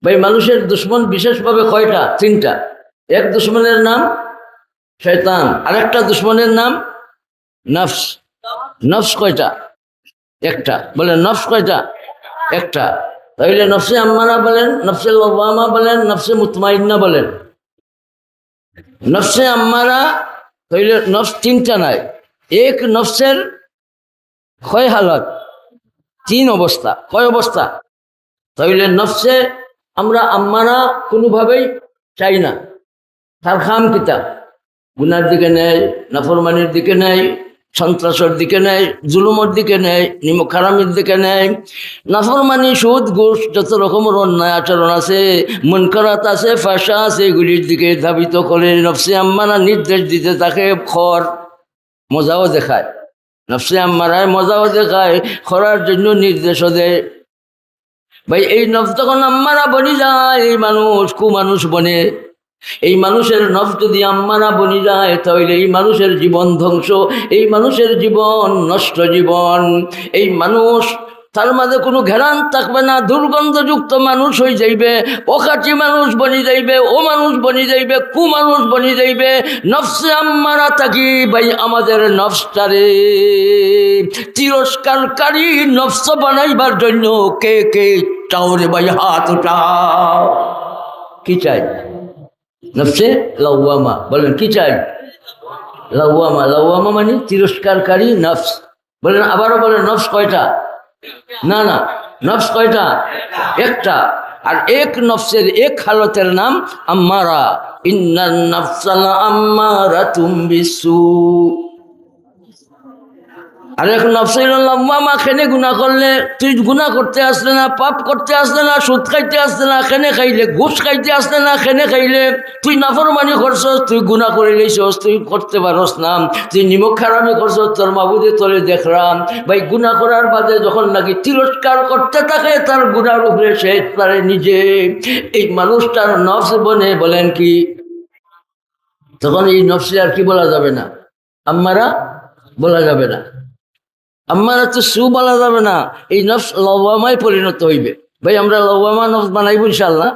ভাই মানুষের দুশ্মন বিশেষভাবে কয়টা? তিনটা। এক দুশ্মনের নাম শয়তান, আরেকটা দুশ্মনের নাম নফস। নফস কয়টা? একটা। বলেন নফস কয়টা? একটা। তাহলে নফসে আম্মারা বলেন, নফসে লওয়ামা বলেন, নফসে মুতমাইন্না বলেন। নফসে আম্মারা তাহলে নফস তিনটা নাই। এক নফসের কয় হালত? তিন অবস্থা। কয় অবস্থা? তাহলে নফসে আমরা আম্মারা কোনোভাবেই চাই না। তার খাম কিতাব গুনার দিকে নেয়, নাফরমানির দিকে নেয়, সন্ত্রাসের দিকে নেয়, জুলুমের দিকে নেয়, নিমক হারামির দিকে নেয়। নাফরমানি, সুদ, ঘুষ, যত রকমের অন্যায় আচরণ আছে, মুনকারাত আছে, ফাঁসা আছে, এগুলির দিকে ধাবিত করে নফসে আম্মারা নির্দেশ দিতে তাকে খর মজাও দেখায়। নফসে আম্মারায় মজাও দেখায়, খরার জন্য নির্দেশও দেয়। ভাই এই নফস যখন আম্মারা বনি যায়, এই মানুষ কুমানুষ বনে। এই মানুষের নফস যদি আম্মারা বনি যায়, তাহলে এই মানুষের জীবন ধ্বংস, এই মানুষের জীবন নষ্ট জীবন। এই মানুষ তার মাঝে কোনো ঘেরান থাকবে না, দুর্গন্ধযুক্ত মানুষ হয়ে যাইবে, অখাচি মানুষ বনি যাইবে, ও মানুষ বনি যাইবে, কুমানুষ বনি যাইবে। নফসে আম্মারা থাকি ভাই আমাদের নফসটারে তিরস্কারকারী নফস বানাইবার জন্য কে কে চাও রে ভাই? হাত উঠাও। কি চাই? নফসে লাওয়ামা বলেন। কি চাই? লাওয়ামা। লাওয়ামা মানে তিরস্কারকারী নফস। বলেন, আবারও বলেন, নফস কয়টা? না না, নফস কয়টা? একটা। আর এক নফসের এক হালতের নাম আম্মারা। ইন্নান নাফসালা আম্মারাতুম বিসু। আর এখন নফসাইল্লামা খেনে গুণা করলে, তুই গুণা করতে আসলে না, পাপ করতে আসলে না, সুদ খাইতে আসলে না, খেনে খাইলে, ঘুষ খাইতে আসলে না, খেনে খাইলে, তুই নাফরমানি করছস, তুই গুণা করে লইছস, তুই করতে পারস না, তুই নিমক খারামি করছস, তোর মাবুদে তোরে দেখলাম। ভাই গুণা করার বাদে যখন নাকি তিরস্কার করতে থাকে তার গুণার উপরে, সে তারে নিজে এই মানুষটার নফস বনে। বলেন কি? তখন এই নফসে আর কি বলা যাবে না? আম্মারা বলা যাবে না, আম্মারা তো সু বলা যাবে না। এই নফস লাওয়ামায় পরিণত হইবে। ভাই আমরা লাওয়ামা নফস বানাইব ইনশাআল্লাহ।